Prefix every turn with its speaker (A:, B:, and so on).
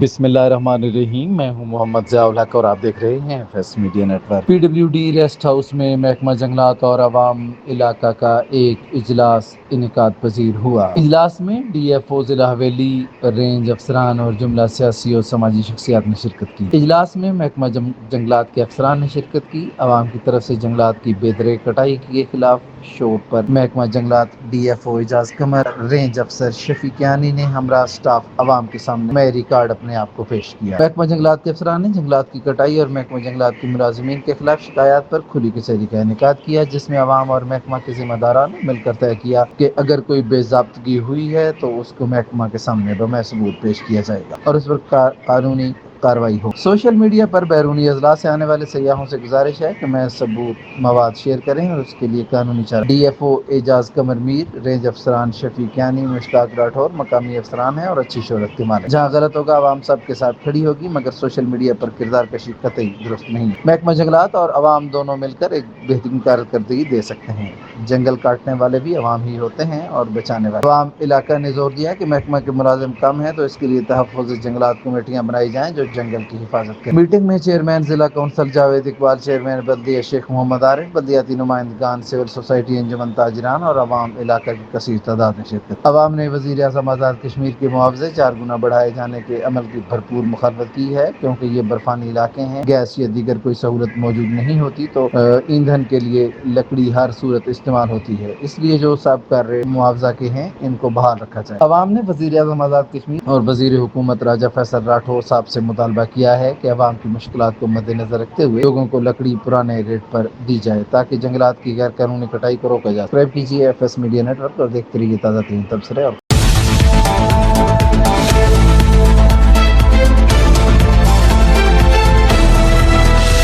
A: بسم اللہ الرحمن الرحیم، میں ہوں محمد ضیاء الحق اور آپ دیکھ رہے ہیں face media network. P W D rest house میں محکمہ جنگلات اور عوام علاقہ کا ایک اجلاس انعقاد پذیر ہوا۔ اجلاس میں ڈی ایف او ضلع حویلی، رینج افسران اور جملہ سیاسی اور سماجی شخصیات نے شرکت کی۔ اجلاس میں محکمہ جنگلات کے افسران نے شرکت کی۔ عوام کی طرف سے جنگلات کی بے دریغ کٹائی کے خلاف شور پر محکمہ جنگلات ڈی ایف او اعجاز قمر، رینج افسر شفیق کیانی نے ہمراہ اسٹاف عوام کے سامنے معیاری کارڈ اپنے آپ کو پیش کیا۔ محکمہ جنگلات کے افسران نے جنگلات کی کٹائی اور محکمہ جنگلات کے ملازمین کے خلاف شکایات پر کھلی کچہری کا انعقاد کیا، جس میں عوام اور محکمہ کے ذمہ داران نے مل کر طے کیا کہ اگر کوئی بے ضابطگی ہوئی ہے تو اس کو محکمہ کے سامنے بمع ثبوت پیش کیا جائے گا اور اس پر قانونی کارروائی ہو۔ سوشل میڈیا پر بیرونی اضلاع سے آنے والے سیاحوں سے گزارش ہے کہ میں ثبوت مواد شیئر کریں اور اس کے لیے قانونی چارہ۔ ڈی ایف او اعجاز قمر میر، رینج افسران شفیق کیانی، مشتاق راٹھور مقامی افسران ہیں اور اچھی شہرت کے مالک۔ جہاں غلط ہوگا عوام سب کے ساتھ کھڑی ہوگی، مگر سوشل میڈیا پر کردار کشی قطعی درست نہیں۔ محکمہ جنگلات اور عوام دونوں مل کر ایک بہترین کارکردگی دے سکتے ہیں۔ جنگل کاٹنے والے بھی عوام ہی ہوتے ہیں اور بچانے والے۔ عوام علاقہ نے زور دیا کہ محکمہ کے ملازم کم ہیں تو اس کے لیے تحفظ جنگلات کمیٹیاں بنائی جائیں جو جنگل کی حفاظت کریں۔ میٹنگ میں چیئرمین ضلع کونسل جاوید اقبال، چیئرمین بلدیہ شیخ محمد عارف، بلدیاتی نمائندگان، سول سوسائٹی، انجمن تاجران اور عوام علاقہ کی کثیر تعداد نے شرکت کی۔ عوام نے وزیر اعظم آزاد کشمیر کے معاوضے 4 گنا بڑھائے جانے کے عمل کی بھرپور مخالفت کی ہے، کیونکہ یہ برفانی علاقے ہیں، گیس یا دیگر کوئی سہولت موجود نہیں ہوتی تو ایندھن کے لیے لکڑی ہر صورت استعمال ہوتی ہے، اس لیے جو سب کر معاوضہ کے ہیں ان کو بحال رکھا جائے۔ عوام نے وزیر اعظم آزاد کشمیر اور وزیر حکومت راجہ فیصل راٹھور صاحب سے مطالبہ کیا ہے کہ عوام کی مشکلات کو مد نظر رکھتے ہوئے لوگوں کو لکڑی پرانے ریٹ پر دی جائے تاکہ جنگلات کی غیر قانونی کٹائی کو روکا جا سکے۔ سبسکرائب کیجیے FS میڈیا نیٹ ورک اور دیکھتے رہیے تازہ ترین تبصرے اور